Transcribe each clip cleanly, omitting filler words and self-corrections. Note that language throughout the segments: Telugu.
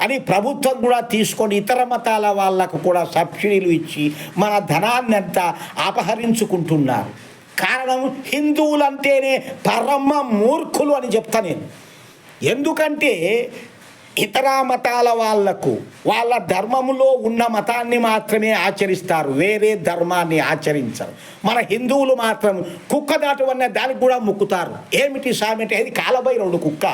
అని ప్రభుత్వం కూడా తీసుకొని ఇతర మతాల వాళ్ళకు కూడా సబ్సిడీలు ఇచ్చి మన ధనాన్ని అంతా అపహరించుకుంటున్నారు. కారణం హిందువులంటేనే పరమ మూర్ఖులు అని చెప్తా నేను. ఎందుకంటే ఇతర మతాల వాళ్లకు వాళ్ళ ధర్మములో ఉన్న మతాన్ని మాత్రమే ఆచరిస్తారు, వేరే ధర్మాన్ని ఆచరించరు. మన హిందువులు మాత్రం కుక్క దాటవన్న దానికి కూడా మొక్కుతారు. ఏమిటి సామె అంటే అది కాలభైరవుడు కుక్క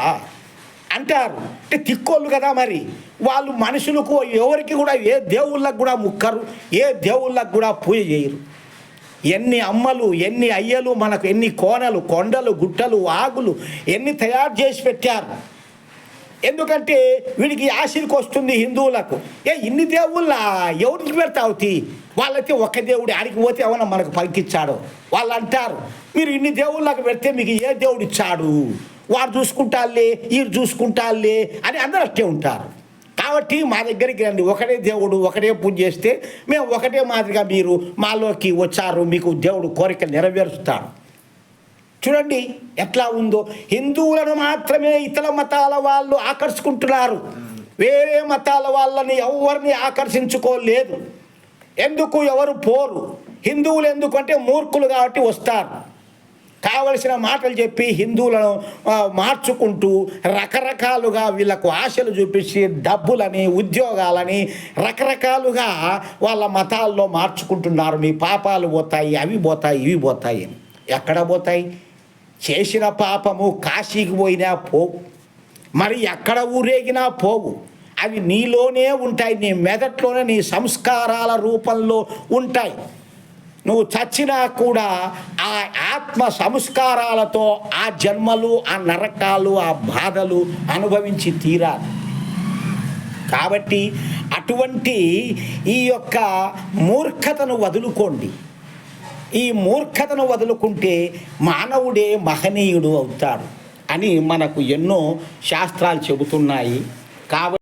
అంటారు. అంటే తిక్కోళ్ళు కదా మరి. వాళ్ళు మనుషులకు ఎవరికి కూడా ఏ దేవుళ్ళకు కూడా మొక్కరు, ఏ దేవుళ్ళకు కూడా పూజ చేయరు. ఎన్ని అమ్మలు ఎన్ని అయ్యలు మనకు ఎన్ని కోనలు కొండలు గుట్టలు వాగులు ఎన్ని తయారు చేసి పెట్టారు. ఎందుకంటే వీడికి ఆశీర్కి వస్తుంది హిందువులకు. ఇన్ని దేవుళ్ళ ఎవరికి పెడతావు తీ, వాళ్ళైతే ఒక దేవుడు ఆడికి పోతే ఏమన్నా మనకు పలికిచ్చాడు. వాళ్ళు అంటారు మీరు ఇన్ని దేవుళ్ళకు పెడితే మీకు ఏ దేవుడు ఇచ్చాడు, వాడు చూసుకుంటాలే వీడు చూసుకుంటాలే అని అందరూ అట్టే ఉంటారు. కాబట్టి మా దగ్గరికి రండి, ఒకటే దేవుడు ఒకటే పూజ చేస్తే మేము ఒకటే మాదిరిగా మీరు మాలోకి వచ్చారు, మీకు దేవుడు కోరిక నెరవేరుస్తాడు. చూడండి ఎట్లా ఉందో. హిందువులను మాత్రమే ఇతర మతాల వాళ్ళు ఆకర్షించుకుంటున్నారు, వేరే మతాల వాళ్ళని ఎవరిని ఆకర్షించుకోలేదు. ఎందుకు ఎవరు పోరు? హిందువులు ఎందుకంటే మూర్ఖులు కాబట్టి వస్తారు. కావలసిన మాటలు చెప్పి హిందువులను మార్చుకుంటూ రకరకాలుగా వీళ్ళకు ఆశలు చూపించి డబ్బులని ఉద్యోగాలని రకరకాలుగా వాళ్ళ మతాల్లో మార్చుకుంటున్నారు. మీ పాపాలు పోతాయి, అవి పోతాయి, ఇవి పోతాయి. ఎక్కడ పోతాయి? చేసిన పాపము కాశీకి పోయినా పోవు, మరి ఎక్కడ ఊరేగినా పోవు. అవి నీలోనే ఉంటాయి, నీ మెదట్లోనే నీ సంస్కారాల రూపంలో ఉంటాయి. నువ్వు చచ్చినా కూడా ఆ ఆత్మ సంస్కారాలతో ఆ జన్మలు ఆ నరకాలు ఆ బాధలు అనుభవించి తీరాలి. కాబట్టి అటువంటి ఈ యొక్క మూర్ఖతను వదులుకోండి. ఈ మూర్ఖతను వదులుకుంటే మానవుడే మహనీయుడు అవుతాడు అని మనకు ఎన్నో శాస్త్రాలు చెబుతున్నాయి. కాబట్టి